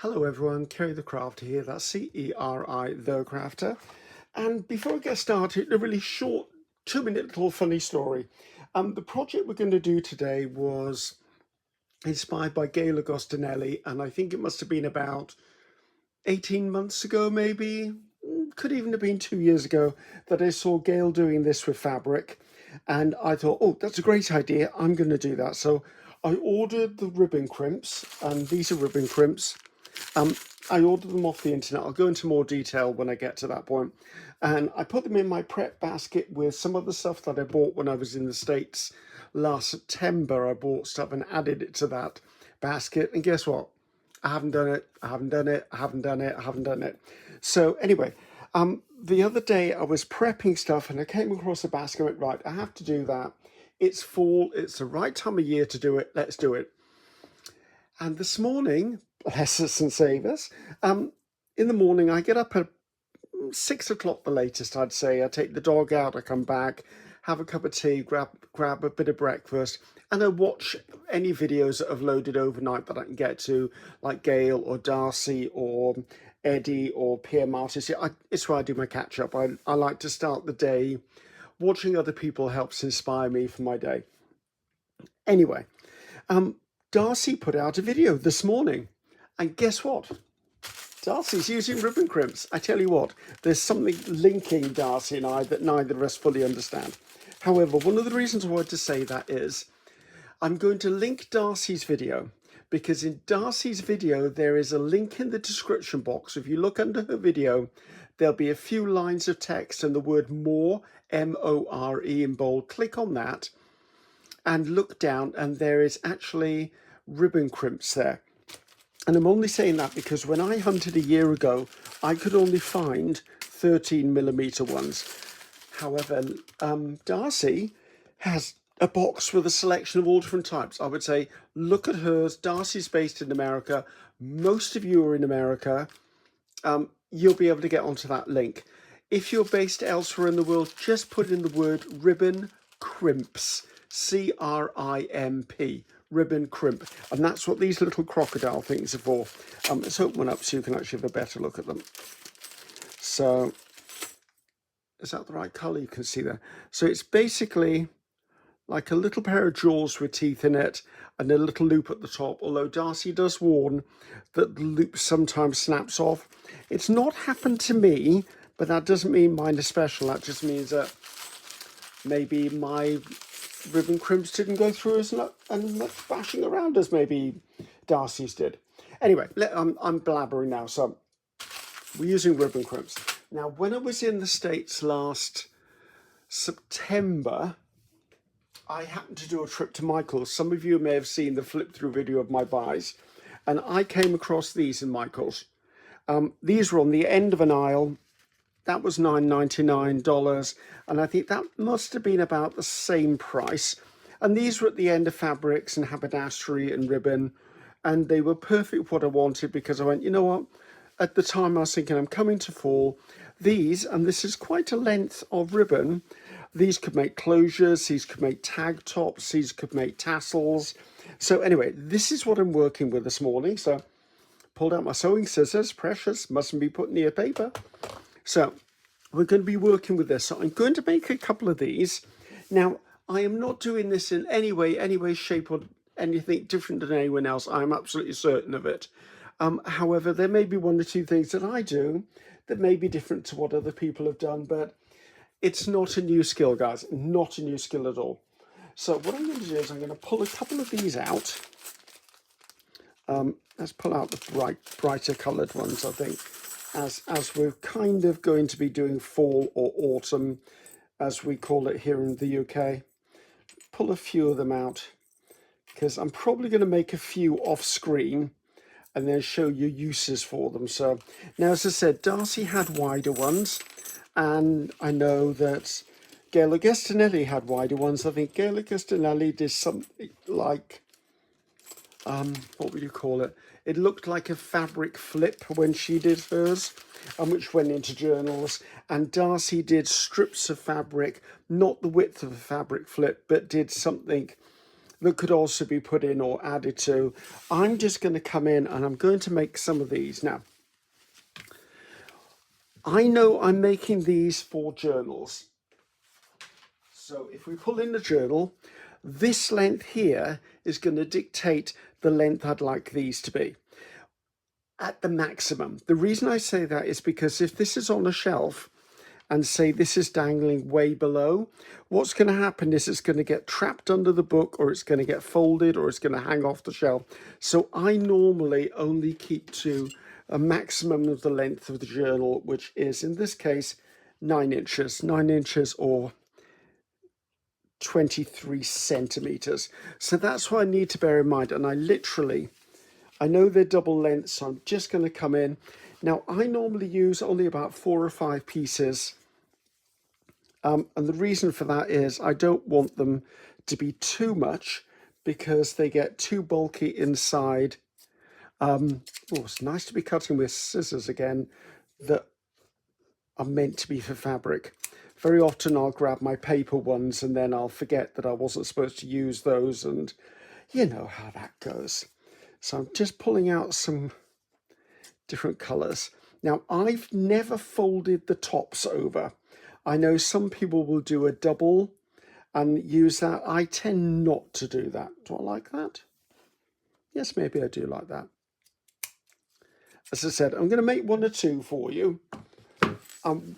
Hello everyone, Ceri the Crafter here, that's Ceri the Crafter. And before I get started, a really short 2-minute little funny story. The project we're going to do today was inspired by Gail Agostinelli, and I think it must have been about 18 months ago maybe, could even have been 2 years ago, that I saw Gail doing this with fabric. And I thought, oh, that's a great idea, I'm going to do that. So I ordered the ribbon crimps, and these are ribbon crimps. I ordered them off the internet. I'll go into more detail when I get to that point. And I put them in my prep basket with some of the stuff that I bought when I was in the States last September. I bought stuff and added it to that basket. And guess what? I haven't done it. I haven't done it. I haven't done it. I haven't done it. So anyway, the other day I was prepping stuff and I came across a basket and went, right, I have to do that. It's fall. It's the right time of year to do it. Let's do it. And this morning, bless us and save us, in the morning I get up at 6 o'clock the latest, I'd say. I take the dog out, I come back, have a cup of tea, grab a bit of breakfast, and I watch any videos that have loaded overnight that I can get to, like Gail or Darcy or Eddie or Pierre Martin. It's where I do my catch up. I like to start the day. Watching other people helps inspire me for my day. Anyway, Darcy put out a video this morning, and guess what? Darcy's using ribbon crimps. I tell you what, there's something linking Darcy and I that neither of us fully understand. However, one of the reasons I wanted to say that is I'm going to link Darcy's video, because in Darcy's video there is a link in the description box. If you look under her video, there'll be a few lines of text and the word more, M-O-R-E in bold. Click on that and look down, and there is actually ribbon crimps there. And I'm only saying that because when I hunted a year ago, I could only find 13mm ones. However, Darcy has a box with a selection of all different types. I would say, look at hers. Darcy's based in America. Most of you are in America. You'll be able to get onto that link. If you're based elsewhere in the world, just put in the word ribbon crimps, C-R-I-M-P. Ribbon crimp, and that's what these little crocodile things are for. Let's open one up so you can actually have a better look at them. So is that the right color? You can see there. So it's basically like a little pair of jaws with teeth in it and a little loop at the top, although Darcy does warn that the loop sometimes snaps off. It's not happened to me, but that doesn't mean mine is special. That just means that maybe my ribbon crimps didn't go through as much bashing around as maybe Darcy's did. Anyway, I'm blabbering now. So we're using ribbon crimps. Now, when I was in the States last September, I happened to do a trip to Michael's. Some of you may have seen the flip through video of my buys, and I came across these in Michael's. These were on the end of an aisle. That was $9.99, and I think that must have been about the same price. And these were at the end of fabrics and haberdashery and ribbon, and they were perfect what I wanted, because I went, you know what? At the time I was thinking, I'm coming to fall. These, and this is quite a length of ribbon, these could make closures, these could make tag tops, these could make tassels. So anyway, this is what I'm working with this morning. So pulled out my sewing scissors, precious, mustn't be put near paper. So we're going to be working with this. So I'm going to make a couple of these. Now, I am not doing this in any way, shape, or anything different than anyone else. I'm absolutely certain of it. However, there may be one or two things that I do that may be different to what other people have done, but it's not a new skill, guys. Not a new skill at all. So what I'm going to do is I'm going to pull a couple of these out. Let's pull out the brighter coloured ones, I think. As we're kind of going to be doing fall or autumn, as we call it here in the UK. Pull a few of them out, because I'm probably going to make a few off screen and then show you uses for them. So now, as I said, Darcy had wider ones, and I know that Gail Agostinelli had wider ones. I think Gail Agostinelli did something like, what would you call it? It looked like a fabric flip when she did hers, which went into journals. And Darcy did strips of fabric, not the width of a fabric flip, but did something that could also be put in or added to. I'm just going to come in and I'm going to make some of these. Now, I know I'm making these for journals. So if we pull in the journal, this length here is going to dictate the length I'd like these to be at the maximum. The reason I say that is because if this is on a shelf and say this is dangling way below, what's going to happen is it's going to get trapped under the book, or it's going to get folded, or it's going to hang off the shelf. So I normally only keep to a maximum of the length of the journal, which is in this case 9 inches or 23 centimeters. So that's what I need to bear in mind. And I know they're double length, so I'm just going to come in. Now, I normally use only about 4 or 5 pieces. And the reason for that is I don't want them to be too much because they get too bulky inside. Oh, it's nice to be cutting with scissors again that are meant to be for fabric. Very often I'll grab my paper ones and then I'll forget that I wasn't supposed to use those, and you know how that goes. So I'm just pulling out some different colours. Now, I've never folded the tops over. I know some people will do a double and use that. I tend not to do that. Do I like that? Yes, maybe I do like that. As I said, I'm going to make 1 or 2 for you.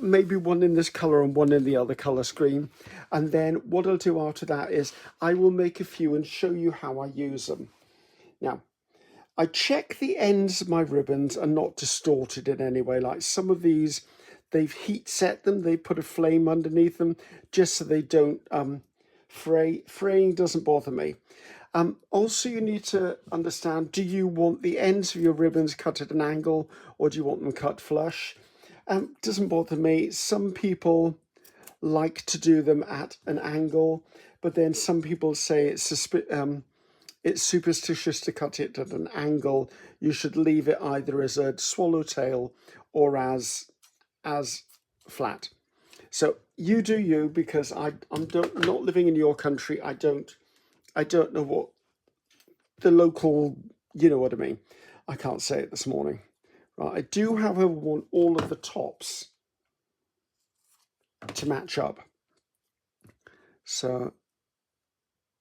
Maybe one in this colour and one in the other colour scheme. And then what I'll do after that is I will make a few and show you how I use them. Now, I check the ends of my ribbons are not distorted in any way. Like some of these, they've heat set them. They put a flame underneath them just so they don't fray. Fraying doesn't bother me. Also, you need to understand, do you want the ends of your ribbons cut at an angle or do you want them cut flush? Doesn't bother me. Some people like to do them at an angle, but then some people say it's superstitious to cut it at an angle. You should leave it either as a swallowtail or as flat. So you do you, because I'm not living in your country. I don't know what the local, you know what I mean. I can't say it this morning. Right, I do, however, want all of the tops to match up. So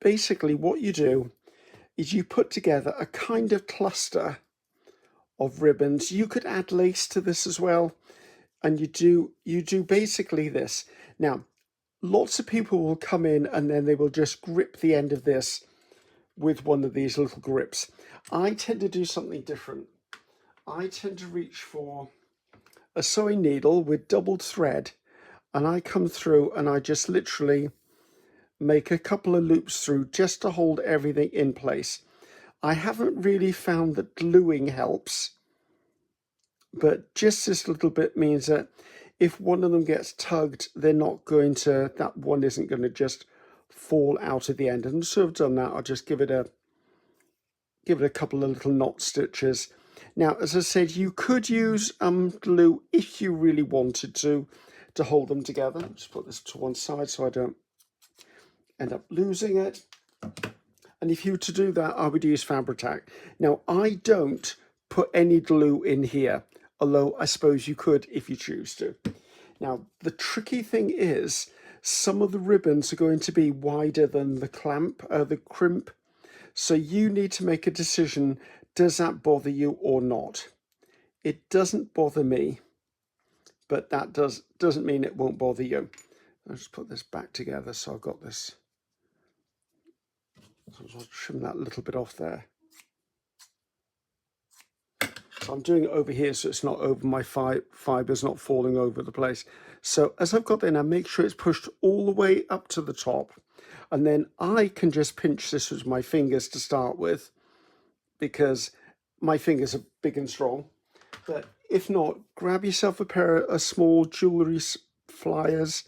basically what you do is you put together a kind of cluster of ribbons. You could add lace to this as well. And you do basically this. Now, lots of people will come in and then they will just grip the end of this with one of these little grips. I tend to do something different. I tend to reach for a sewing needle with doubled thread, and I come through and I just literally make a couple of loops through just to hold everything in place. I haven't really found that gluing helps, but just this little bit means that if one of them gets tugged, that one isn't going to just fall out at the end. And so I've done that, I'll just give it a couple of little knot stitches. Now, as I said, you could use glue if you really wanted to hold them together. Just put this to one side so I don't end up losing it. And if you were to do that, I would use Fabri-Tac. Now, I don't put any glue in here, although I suppose you could if you choose to. Now, the tricky thing is some of the ribbons are going to be wider than the crimp. So you need to make a decision, does that bother you or not? It doesn't bother me, but that doesn't mean it won't bother you. I'll just put this back together so I've got this. So I'll trim that little bit off there. So I'm doing it over here so it's not over my fibers, not falling over the place. So as I've got there now, make sure it's pushed all the way up to the top. And then I can just pinch this with my fingers to start with, because my fingers are big and strong. But if not, grab yourself a pair of small jewellery pliers,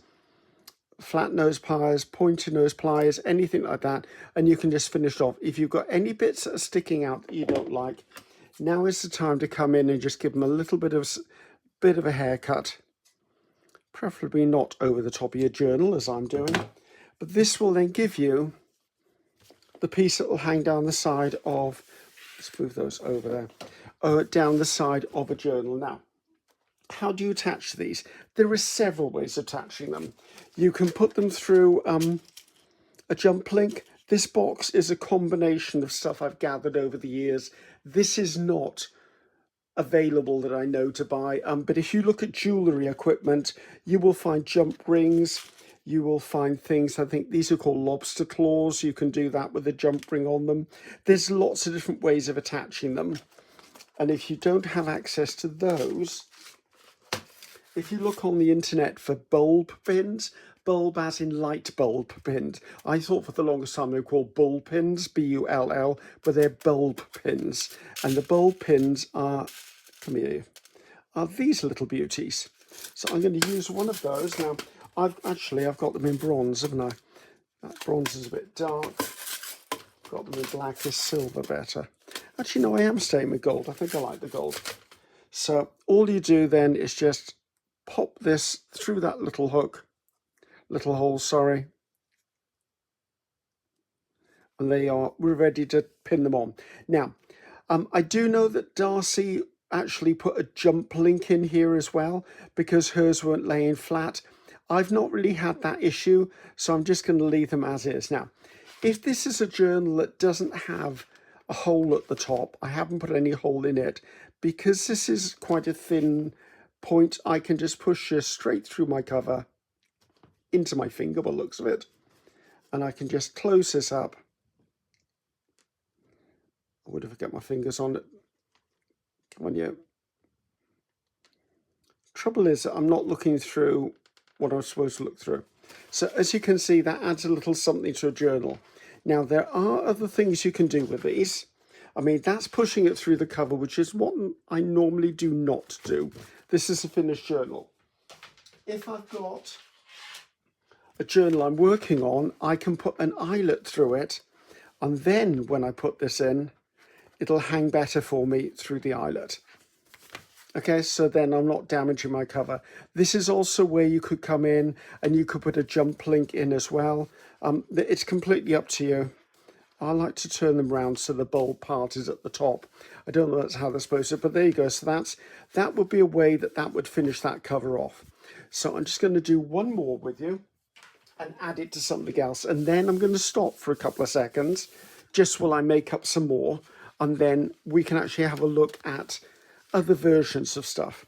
flat nose pliers, pointed nose pliers, anything like that, and you can just finish off. If you've got any bits that are sticking out that you don't like, now is the time to come in and just give them a little bit of a haircut, preferably not over the top of your journal as I'm doing. But this will then give you the piece that will hang down the side of, let's move those over there, down the side of a journal. Now, how do you attach these? There are several ways of attaching them. You can put them through a jump link. This box is a combination of stuff I've gathered over the years. This is not available that I know to buy, but if you look at jewellery equipment, you will find jump rings, you will find things, I think these are called lobster claws. You can do that with a jump ring on them. There's lots of different ways of attaching them, and if you don't have access to those, if you look on the internet for bulb pins, bulb as in light bulb pins. I thought for the longest time they were called bull pins, B-U-L-L, but they're bulb pins. And the bulb pins are, come here, are these little beauties. So I'm going to use one of those. Now, I've got them in bronze, haven't I? That bronze is a bit dark. Got them in black, this silver better. Actually, no, I am staying with gold. I think I like the gold. So all you do then is just pop this through that little hook, little hole, sorry. And we're ready to pin them on. Now, I do know that Darcy actually put a jump link in here as well because hers weren't laying flat. I've not really had that issue, so I'm just going to leave them as is. Now, if this is a journal that doesn't have a hole at the top, I haven't put any hole in it, because this is quite a thin point, I can just push this straight through my cover into my finger by the looks of it, and I can just close this up. I would have got my fingers on it. Come on, you. Trouble is that I'm not looking through what I'm supposed to look through. So as you can see, that adds a little something to a journal. Now, there are other things you can do with these. I mean, that's pushing it through the cover, which is what I normally do not do. This is a finished journal. If I've got a journal I'm working on, I can put an eyelet through it, and then when I put this in, it'll hang better for me through the eyelet. Okay, so then I'm not damaging my cover. This is also where you could come in and you could put a jump link in as well. It's completely up to you. I like to turn them round so the bulb part is at the top. I don't know that's how they're supposed to, but there you go. So that would be a way that would finish that cover off. So I'm just going to do one more with you and add it to something else. And then I'm going to stop for a couple of seconds just while I make up some more. And then we can actually have a look at other versions of stuff.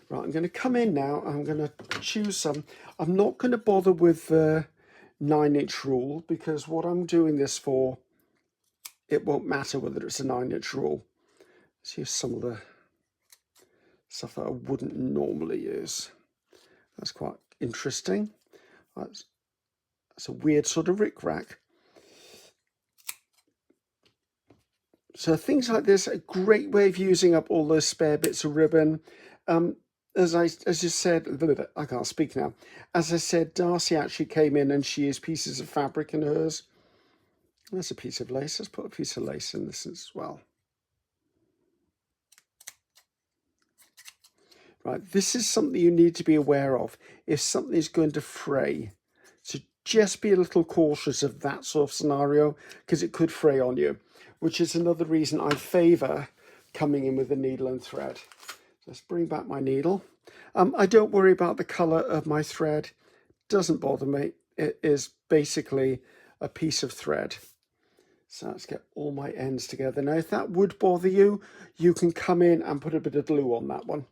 Right, I'm going to come in now. I'm going to choose some. I'm not going to bother with the 9-inch rule because what I'm doing this for, it won't matter whether it's a 9-inch rule. Let's use some of the stuff that I wouldn't normally use. That's quite interesting. That's a weird sort of rickrack. So things like this, a great way of using up all those spare bits of ribbon. As you said, I can't speak now. As I said, Darcy actually came in and she used pieces of fabric in hers. There's a piece of lace. Let's put a piece of lace in this as well. Right, this is something you need to be aware of. If something is going to fray, so just be a little cautious of that sort of scenario because it could fray on you, which is another reason I favour coming in with a needle and thread. Let's bring back my needle. I don't worry about the colour of my thread. Doesn't bother me. It is basically a piece of thread. So let's get all my ends together. Now, if that would bother you, you can come in and put a bit of glue on that one.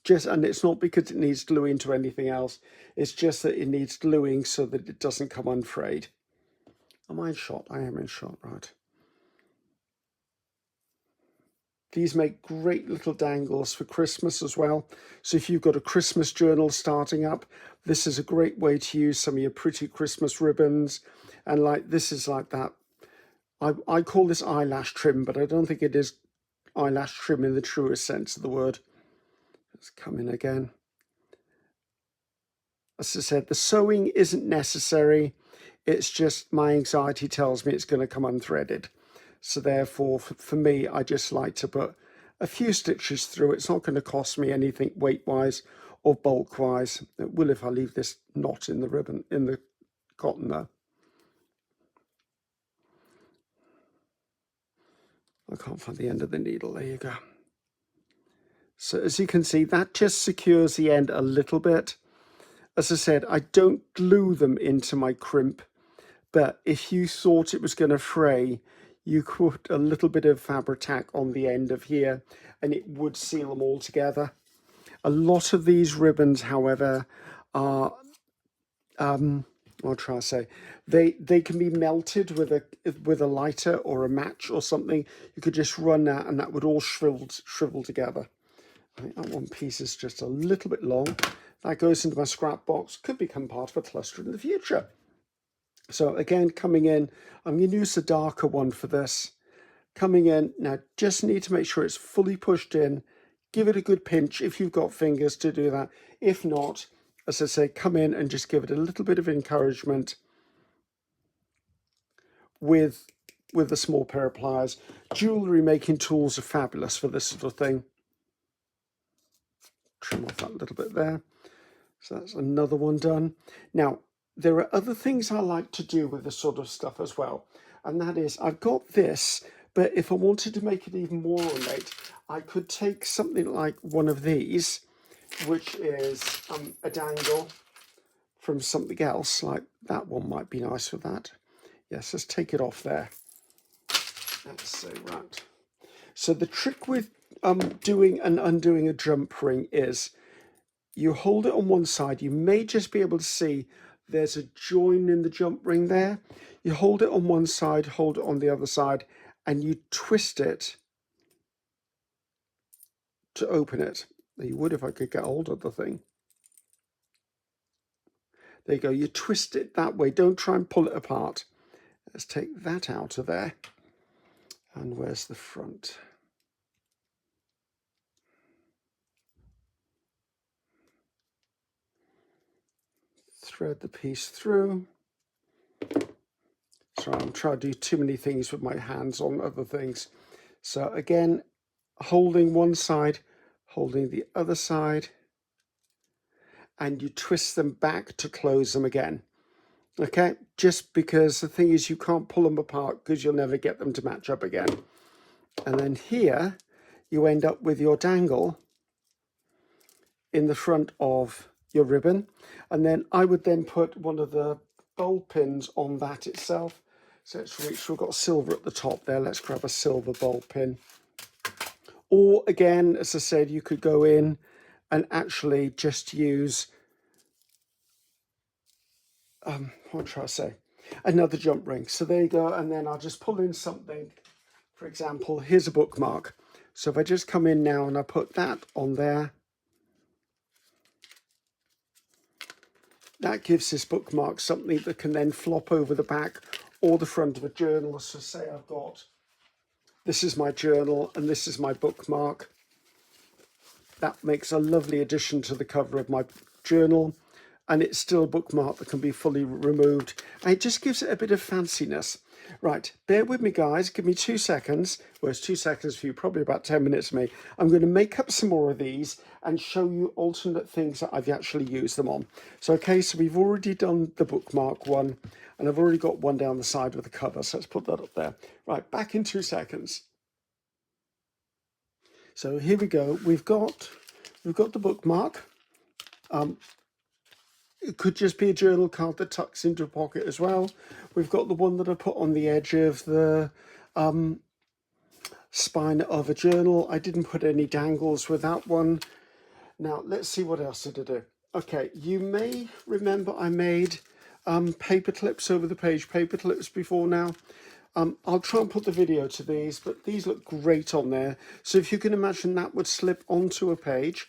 And it's not because it needs gluing to anything else. It's just that it needs gluing so that it doesn't come unfrayed. Am I in shot? I am in shot, right. These make great little dangles for Christmas as well. So if you've got a Christmas journal starting up, this is a great way to use some of your pretty Christmas ribbons. And like this is like that. I call this eyelash trim, but I don't think it is eyelash trim in the truest sense of the word. Let's come in again. As I said, the sewing isn't necessary. It's just my anxiety tells me it's going to come unthreaded. So therefore, for me, I just like to put a few stitches through. It's not going to cost me anything weight-wise or bulk-wise. It will if I leave this knot in the ribbon, in the cotton though. I can't find the end of the needle. There you go. So as you can see, that just secures the end a little bit. As I said, I don't glue them into my crimp, but if you thought it was going to fray, you could put a little bit of Fabri-Tac on the end of here and it would seal them all together. A lot of these ribbons, however, are, I'll try to say, they can be melted with a lighter or a match or something. You could just run that and that would all shrivel together. I think that one piece is just a little bit long. That goes into my scrap box, could become part of a cluster in the future. So again, coming in, I'm going to use the darker one for this. Coming in, now just need to make sure it's fully pushed in. Give it a good pinch if you've got fingers to do that. If not, as I say, come in and just give it a little bit of encouragement with a small pair of pliers. Jewellery making tools are fabulous for this sort of thing. Trim off that little bit there. So that's another one done. Now, there are other things I like to do with this sort of stuff as well. And that is, I've got this, but if I wanted to make it even more ornate, I could take something like one of these, which is a dangle from something else, like that one might be nice for that. Yes, let's take it off there. Let's say right. So the trick with doing and undoing a jump ring is you hold it on one side. You may just be able to see there's a join in the jump ring there. You hold it on one side, hold it on the other side, and you twist it to open it. You would if I could get hold of the thing. There you go. You twist it that way. Don't try and pull it apart. Let's take that out of there. And where's the front? Thread the piece through. Sorry, I'm trying to do too many things with my hands on other things. So again, holding one side, holding the other side, and you twist them back to close them again. Okay, just because the thing is you can't pull them apart because you'll never get them to match up again. And then here you end up with your dangle in the front of your ribbon, and then I would then put one of the bulb pins on that itself. So let's reach, we've got silver at the top there, let's grab a silver bulb pin. Or again, as I said, you could go in and actually just use what should I say, another jump ring. So there you go, and then I'll just pull in something. For example, here's a bookmark. So if I just come in now and I put that on there, that gives this bookmark something that can then flop over the back or the front of a journal. So say I've got, this is my journal and this is my bookmark. That makes a lovely addition to the cover of my journal, and it's still a bookmark that can be fully removed. And it just gives it a bit of fanciness. Right, bear with me guys, give me 2 seconds. Well, it's 2 seconds for you, probably about 10 minutes for me. I'm going to make up some more of these and show you alternate things that I've actually used them on. So, okay, so we've already done the bookmark one, and I've already got one down the side with the cover, so let's put that up there. Right, back in 2 seconds. So here we go, we've got the bookmark. It could just be a journal card that tucks into a pocket as well. We've got the one that I put on the edge of the spine of a journal. I didn't put any dangles with that one. Now, let's see what else did I do. Okay, you may remember I made paper clips over the page, paper clips before now. I'll try and put the video to these, but these look great on there. So if you can imagine, that would slip onto a page,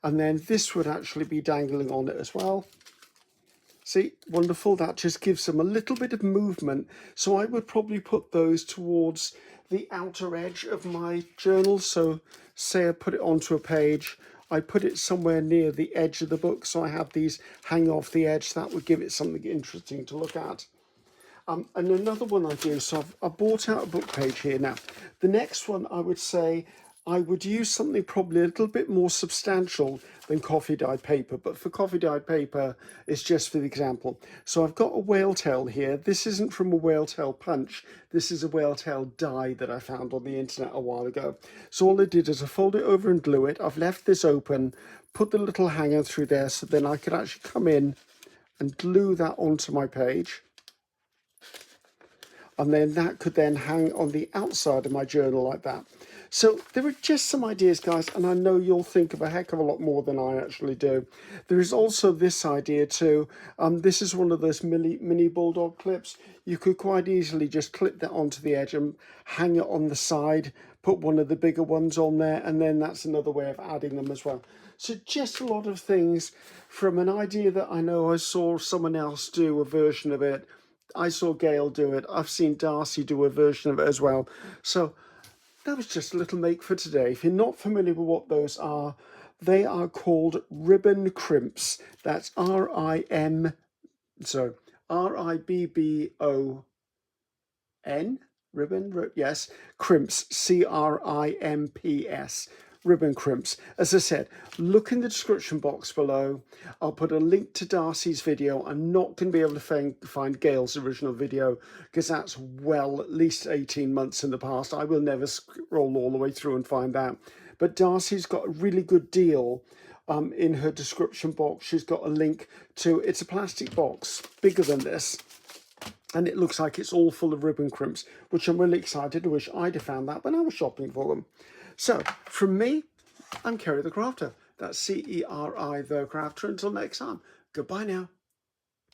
and then this would actually be dangling on it as well. See, wonderful. That just gives them a little bit of movement. So I would probably put those towards the outer edge of my journal. So say I put it onto a page, I put it somewhere near the edge of the book, so I have these hang off the edge. That would give it something interesting to look at. And another one I do, so I've bought out a book page here now. The next one I would say, I would use something probably a little bit more substantial than coffee dyed paper, but for coffee dyed paper, it's just for the example. So I've got a whale tail here. This isn't from a whale tail punch. This is a whale tail die that I found on the internet a while ago. So all I did is I fold it over and glue it. I've left this open, put the little hanger through there so then I could actually come in and glue that onto my page. And then that could then hang on the outside of my journal like that. So there are just some ideas, guys, and I know you'll think of a heck of a lot more than I actually do. There is also this idea too. This is one of those mini bulldog clips. You could quite easily just clip that onto the edge and hang it on the side, put one of the bigger ones on there, and then that's another way of adding them as well. So just a lot of things from an idea that I know I saw someone else do a version of it. I saw Gail do it. I've seen Darcy do a version of it as well. So that was just a little make for today. If you're not familiar with what those are, they are called ribbon crimps. That's R-I-B-B-O-N, ribbon, yes, crimps, C-R-I-M-P-S. Ribbon crimps. As I said, look in the description box below. I'll put a link to Darcy's video. I'm not going to be able to find Gail's original video because that's well at least 18 months in the past. I will never scroll all the way through and find that. But Darcy's got a really good deal in her description box. She's got a link to, it's a plastic box bigger than this. And it looks like it's all full of ribbon crimps, which I'm really excited. I wish I'd have found that when I was shopping for them. So, from me, I'm Ceri the Crafter. That's Ceri the Crafter. Until next time, goodbye now.